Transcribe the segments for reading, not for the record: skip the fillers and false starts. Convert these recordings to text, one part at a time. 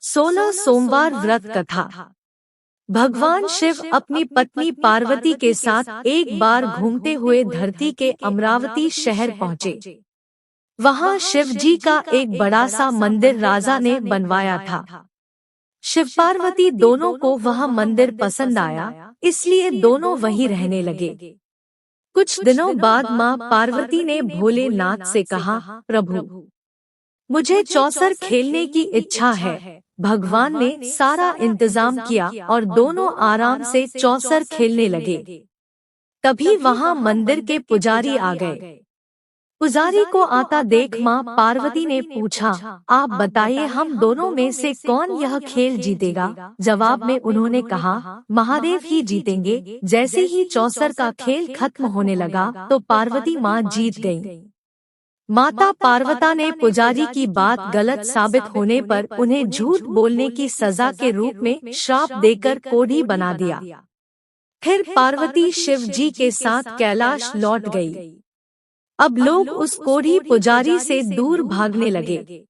16 सोमवार व्रत कथा। भगवान शिव अपनी पत्नी पार्वती के साथ एक बार घूमते हुए धरती के अमरावती शहर पहुँचे। वहाँ शिव जी का एक बड़ा सा मंदिर राजा ने बनवाया था। शिव पार्वती दोनों को वह मंदिर पसंद आया, इसलिए दोनों वहीं रहने लगे। कुछ दिनों बाद माँ पार्वती ने भोलेनाथ से कहा, प्रभु, मुझे चौसर खेलने की इच्छा है। भगवान ने सारा इंतजाम किया और दोनों आराम से चौसर खेलने लगे। तभी वहां मंदिर के पुजारी आ गए। पुजारी को आता देख माँ पार्वती ने पूछा, आप बताइए, हम दोनों में से कौन यह खेल जीतेगा? जवाब में उन्होंने कहा, महादेव ही जीतेंगे। जैसे ही चौसर का खेल खत्म होने लगा तो पार्वती माँ जीत गयी। माता पार्वती ने पुजारी की बात गलत साबित होने पर उन्हें झूठ बोलने की सजा के रूप में श्राप देकर कोढ़ी बना दिया। फिर पार्वती शिव जी के साथ कैलाश लौट गई। अब लोग उस कोढ़ी पुजारी से दूर भागने लगे।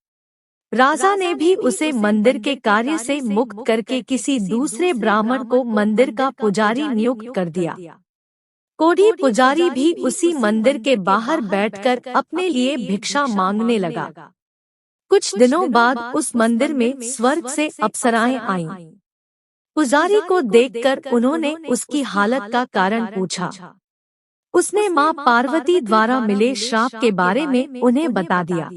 राजा ने भी उसे मंदिर के कार्य से मुक्त करके किसी दूसरे ब्राह्मण को मंदिर का पुजारी नियुक्त कर दिया। कोढ़ी पुजारी भी उसी मंदिर के बाहर बैठकर अपने लिए भिक्षा मांगने लगा। कुछ दिनों बाद उस मंदिर में स्वर्ग से अप्सराएं आईं। पुजारी को देखकर उन्होंने उसकी हालत का कारण पूछा। उसने माँ पार्वती द्वारा मिले श्राप के बारे में उन्हें बता दिया।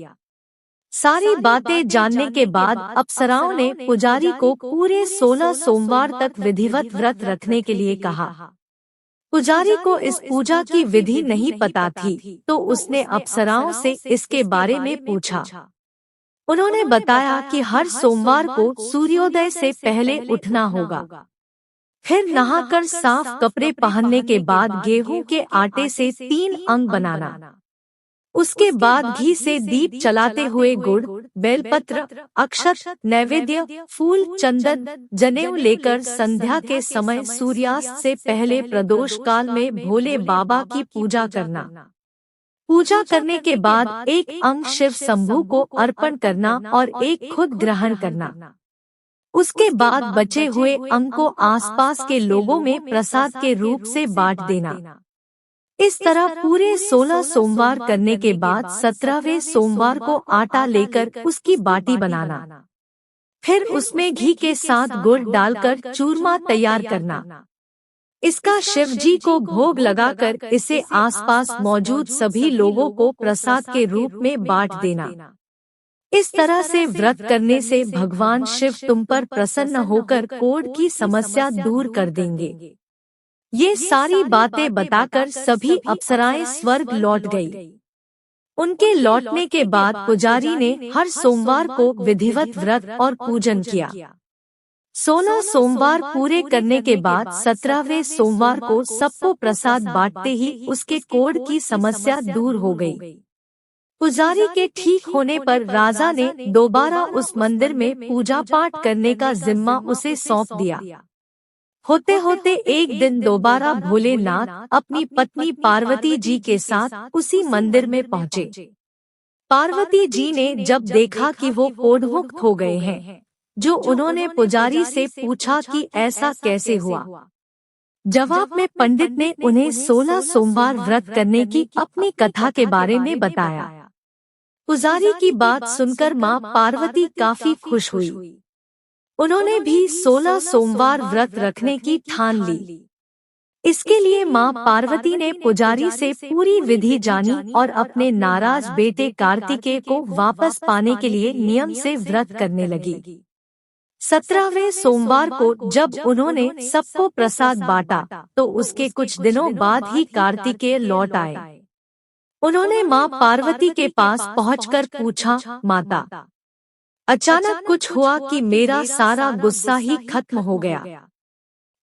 सारी बातें जानने के बाद अप्सराओं ने पुजारी को पूरे 16 सोमवार तक विधिवत व्रत रखने के लिए कहा। पुजारी को इस पूजा की विधि नहीं पता थी, तो उसने अप्सराओं से इसके बारे में पूछा। उन्होंने बताया कि हर सोमवार को सूर्योदय से पहले उठना होगा। फिर नहाकर साफ कपड़े पहनने के बाद गेहूं के आटे से 3 अंग बनाना। उसके बाद घी से दीप जलाते हुए गुड़, बेलपत्र, अक्षत, नैवेद्य, फूल, चंदन, जनेऊ लेकर संध्या के समय सूर्यास्त से पहले प्रदोष काल में भोले बाबा की पूजा करना। पूजा करने के बाद एक अंग शिव शंभू को अर्पण करना और एक खुद ग्रहण करना। उसके बाद बचे हुए अंग को आसपास के लोगों में प्रसाद के रूप से बांट देना। इस तरह पूरे 16 सोमवार करने के बाद 17वें सोमवार को आटा लेकर उसकी बाटी बनाना। फिर उसमें घी के साथ गुड़ डालकर चूरमा तैयार करना। इसका शिव जी को भोग लगाकर इसे आसपास मौजूद सभी लोगों को प्रसाद के रूप में बांट देना। इस तरह से व्रत करने से भगवान शिव तुम पर प्रसन्न होकर कोढ़ की समस्या दूर कर देंगे। ये सारी बातें बताकर सभी अप्सराएं स्वर्ग लौट गई। उनके लौटने के बाद पुजारी ने हर सोमवार को विधिवत व्रत और पूजन किया। 16 सोमवार पूरे करने के बाद 17वें सोमवार को सबको प्रसाद बांटते ही उसके कोढ़ की समस्या दूर हो गई। पुजारी के ठीक होने पर राजा ने दोबारा उस मंदिर में पूजा पाठ करने का जिम्मा उसे सौंप दिया। होते होते एक दिन दोबारा भोलेनाथ अपनी पत्नी पार्वती जी के साथ उसी मंदिर में पहुँचे। पार्वती जी ने जब देखा कि वो कोढ़मुक्त हो गए हैं, जो उन्होंने पुजारी से पूछा कि ऐसा कैसे हुआ। जवाब में पंडित ने उन्हें 16 सोमवार व्रत करने की अपनी कथा के बारे में बताया। पुजारी की बात सुनकर माँ पार्वती काफी खुश हुई। उन्होंने भी 16 सोमवार व्रत रखने की ठान ली। इसके लिए माँ पार्वती ने पुजारी से पूरी विधि जानी और अपने नाराज बेटे कार्तिकेय को वापस पाने के लिए नियम से व्रत करने लगी। 17वें सोमवार को जब उन्होंने सबको प्रसाद बांटा तो उसके कुछ दिनों बाद ही कार्तिकेय लौट आए। उन्होंने माँ पार्वती के पास पहुंचकर पूछा, माता, अचानक कुछ हुआ कि मेरा सारा गुस्सा ही खत्म हो गया।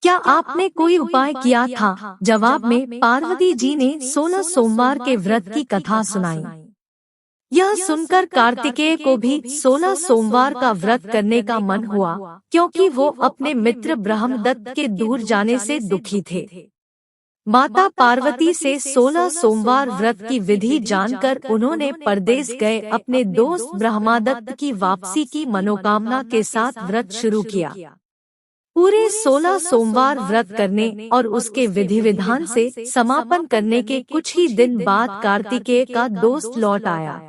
क्या आपने कोई उपाय किया था? जवाब में पार्वती जी ने 16 सोमवार के व्रत की कथा सुनाई। यह सुनकर कार्तिकेय को भी 16 सोमवार का व्रत करने का मन हुआ, क्योंकि वो अपने मित्र ब्रह्मदत्त के दूर जाने से दुखी थे। माता पार्वती से 16 सोमवार व्रत की विधि जानकर उन्होंने परदेश गए अपने दोस्त ब्रह्मादत्त की वापसी की मनोकामना के साथ व्रत शुरू किया। पूरे 16 सोमवार व्रत करने और उसके विधि विधान से समापन करने के कुछ ही दिन बाद कार्तिकेय का दोस्त लौट आया।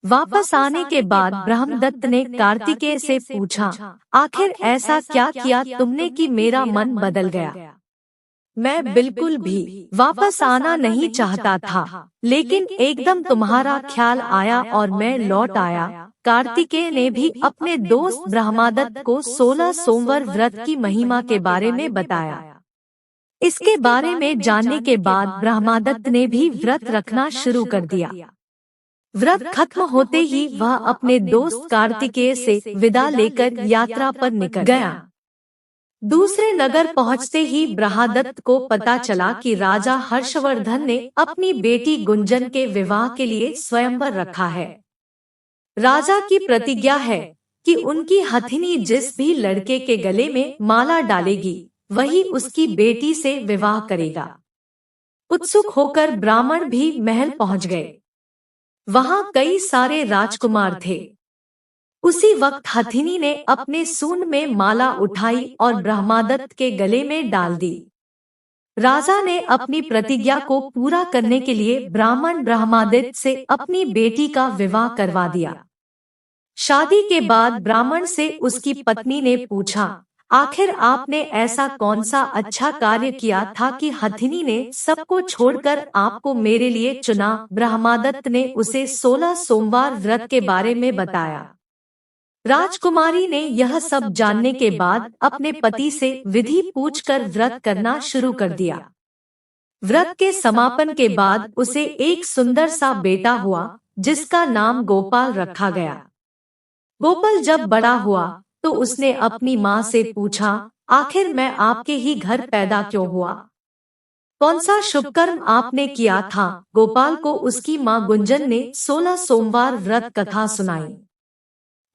वापस आने के बाद ब्रह्मदत्त ने कार्तिकेय से पूछा, आखिर ऐसा क्या किया तुमने कि मेरा मन बदल गया? मैं बिल्कुल भी वापस आना नहीं चाहता था, लेकिन एकदम तुम्हारा ख्याल आया और मैं लौट आया। कार्तिकेय ने भी अपने दोस्त ब्रह्मादत्त को 16 सोमवार व्रत की महिमा के बारे में बताया। इसके बारे में जानने के बाद ब्रह्मादत्त ने भी व्रत रखना शुरू कर दिया। व्रत खत्म होते ही वह अपने दोस्त कार्तिकेय से विदा लेकर यात्रा पर निकल गया। दूसरे नगर पहुंचते ही ब्रह्मादत्त को पता चला कि राजा हर्षवर्धन ने अपनी बेटी गुंजन के विवाह के लिए स्वयंवर रखा है। राजा की प्रतिज्ञा है कि उनकी हथिनी जिस भी लड़के के गले में माला डालेगी वही उसकी बेटी से विवाह करेगा। उत्सुक होकर ब्राह्मण भी महल पहुंच गए। वहां कई सारे राजकुमार थे। उसी वक्त हथिनी ने अपने सूंड में माला उठाई और ब्रह्मादत्त के गले में डाल दी। राजा ने अपनी प्रतिज्ञा को पूरा करने के लिए ब्राह्मण ब्रह्मादत्त से अपनी बेटी का विवाह करवा दिया। शादी के बाद ब्राह्मण से उसकी पत्नी ने पूछा, आखिर आपने ऐसा कौन सा अच्छा कार्य किया था कि हथिनी ने सबको छोड़कर आपको मेरे लिए चुना? ब्रह्मादत्त ने उसे 16 सोमवार व्रत के बारे में बताया। राजकुमारी ने यह सब जानने के बाद अपने पति से विधि पूछकर व्रत करना शुरू कर दिया। व्रत के समापन के बाद उसे एक सुंदर सा बेटा हुआ जिसका नाम गोपाल रखा गया। गोपाल जब बड़ा हुआ तो उसने अपनी माँ से पूछा, आखिर मैं आपके ही घर पैदा क्यों हुआ? कौन सा शुभ कर्म आपने किया था? गोपाल को उसकी माँ गुंजन ने 16 सोमवार व्रत कथा सुनाई।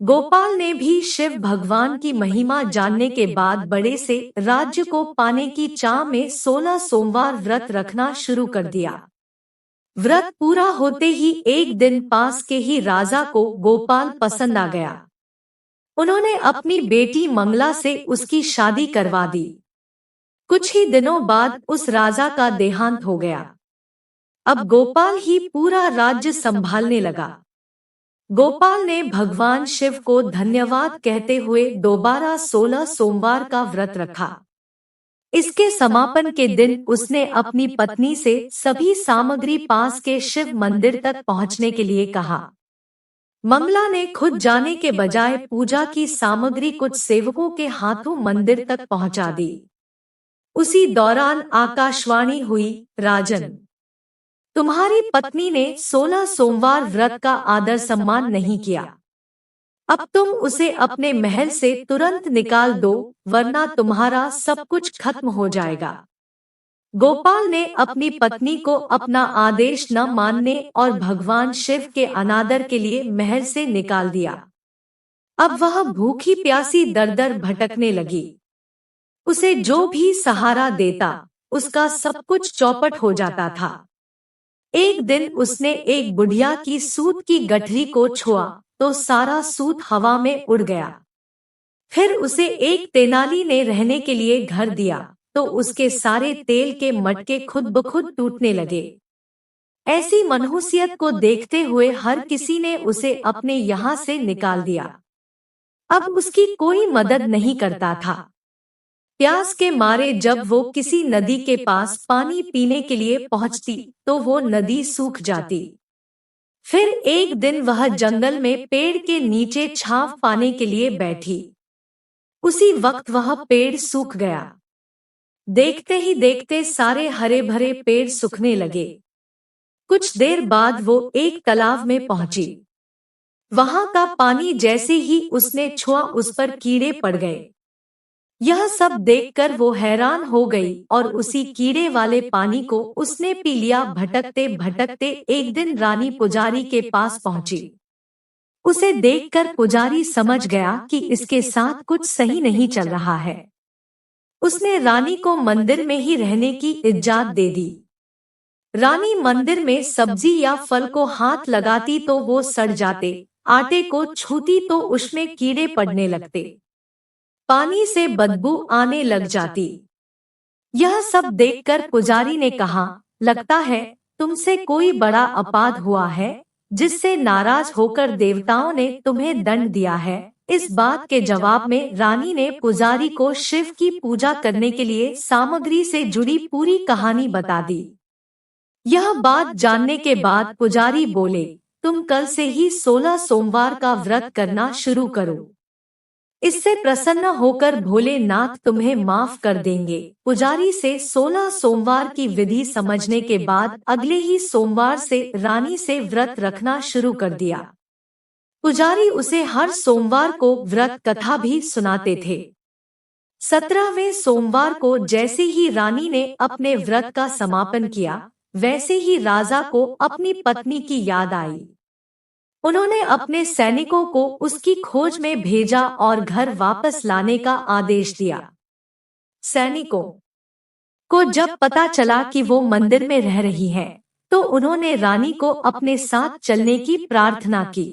गोपाल ने भी शिव भगवान की महिमा जानने के बाद बड़े से राज्य को पाने की चाह में 16 सोमवार व्रत रखना शुरू कर दिया। व्रत पूरा होते ही एक दिन पास के ही राजा को गोपाल पसंद आ गया। उन्होंने अपनी बेटी मंगला से उसकी शादी करवा दी। कुछ ही दिनों बाद उस राजा का देहांत हो गया। अब गोपाल ही पूरा राज्य संभालने लगा। गोपाल ने भगवान शिव को धन्यवाद कहते हुए दोबारा 16 सोमवार का व्रत रखा। इसके समापन के दिन उसने अपनी पत्नी से सभी सामग्री पास के शिव मंदिर तक पहुंचने के लिए कहा। मंगला ने खुद जाने के बजाय पूजा की सामग्री कुछ सेवकों के हाथों मंदिर तक पहुंचा दी। उसी दौरान आकाशवाणी हुई, राजन, तुम्हारी पत्नी ने 16 सोमवार व्रत का आदर सम्मान नहीं किया। अब तुम उसे अपने महल से तुरंत निकाल दो, वरना तुम्हारा सब कुछ खत्म हो जाएगा। गोपाल ने अपनी पत्नी को अपना आदेश न मानने और भगवान शिव के अनादर के लिए महल से निकाल दिया। अब वह भूखी प्यासी दर-दर भटकने लगी। उसे जो भी सहारा देता उसका सब कुछ चौपट हो जाता था। एक दिन उसने एक बुढ़िया की सूत की गठरी को छुआ तो सारा सूत हवा में उड़ गया। फिर उसे एक तेनाली ने रहने के लिए घर दिया तो उसके सारे तेल के मटके खुद ब खुद टूटने लगे। ऐसी मनहूसियत को देखते हुए हर किसी ने उसे अपने यहाँ से निकाल दिया। अब उसकी कोई मदद नहीं करता था। प्यास के मारे जब वो किसी नदी के पास पानी पीने के लिए पहुंचती तो वो नदी सूख जाती। फिर एक दिन वह जंगल में पेड़ के नीचे छांव पाने के लिए बैठी। उसी वक्त वह पेड़ सूख गया। देखते ही देखते सारे हरे भरे पेड़ सूखने लगे। कुछ देर बाद वो एक तालाब में पहुंची। वहां का पानी जैसे ही उसने छुआ उस पर कीड़े पड़ गए। यह सब देखकर वो हैरान हो गई और उसी कीड़े वाले पानी को उसने पी लिया। भटकते भटकते एक दिन रानी पुजारी के पास पहुंची। उसे देखकर पुजारी समझ गया कि इसके साथ कुछ सही नहीं चल रहा है। उसने रानी को मंदिर में ही रहने की इजाजत दे दी। रानी मंदिर में सब्जी या फल को हाथ लगाती तो वो सड़ जाते, आटे को छूती तो उसमें कीड़े पड़ने लगते, पानी से बदबू आने लग जाती। यह सब देखकर पुजारी ने कहा, लगता है तुमसे कोई बड़ा अपराध हुआ है, जिससे नाराज होकर देवताओं ने तुम्हें दंड दिया है। इस बात के जवाब में रानी ने पुजारी को शिव की पूजा करने के लिए सामग्री से जुड़ी पूरी कहानी बता दी। यह बात जानने के बाद पुजारी बोले, तुम कल से ही 16 सोमवार का व्रत करना शुरू करो। इससे प्रसन्न होकर भोलेनाथ तुम्हें माफ कर देंगे। पुजारी से 16 सोमवार की विधि समझने के बाद अगले ही सोमवार से रानी से व्रत रखना शुरू कर दिया। पुजारी उसे हर सोमवार को व्रत कथा भी सुनाते थे। 17वें सोमवार को जैसे ही रानी ने अपने व्रत का समापन किया, वैसे ही राजा को अपनी पत्नी की याद आई। उन्होंने अपने सैनिकों को उसकी खोज में भेजा और घर वापस लाने का आदेश दिया। सैनिकों को जब पता चला कि वो मंदिर में रह रही है, तो उन्होंने रानी को अपने साथ चलने की प्रार्थना की।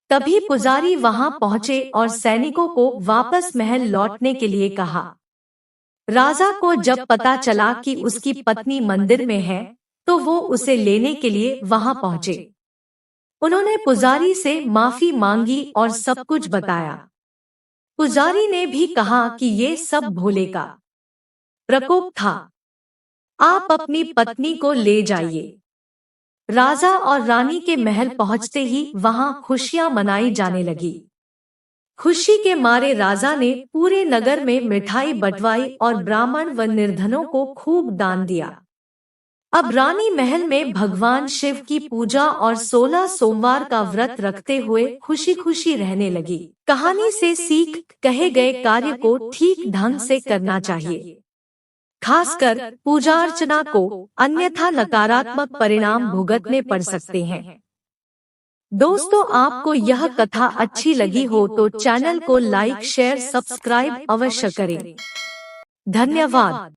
तभी पुजारी वहां पहुंचे और सैनिकों को वापस महल लौटने के लिए कहा। राजा को जब पता चला कि उसकी पत्नी मंदिर में है, तो वो उसे लेने के लिए वहां पहुंचे। उन्होंने पुजारी से माफी मांगी और सब कुछ बताया। पुजारी ने भी कहा कि ये सब भोले का प्रकोप था, आप अपनी पत्नी को ले जाइए। राजा और रानी के महल पहुंचते ही वहां खुशियां मनाई जाने लगी। खुशी के मारे राजा ने पूरे नगर में मिठाई बंटवाई और ब्राह्मण व निर्धनों को खूब दान दिया। अब रानी महल में भगवान शिव की पूजा और 16 सोमवार का व्रत रखते हुए खुशी खुशी रहने लगी। कहानी से सीख, कहे गए कार्य को ठीक ढंग से करना चाहिए, खासकर पूजा अर्चना को, अन्यथा नकारात्मक परिणाम भुगतने पड़ सकते हैं। दोस्तों, आपको यह कथा अच्छी लगी हो तो चैनल को लाइक, शेयर, सब्सक्राइब अवश्य करें। धन्यवाद।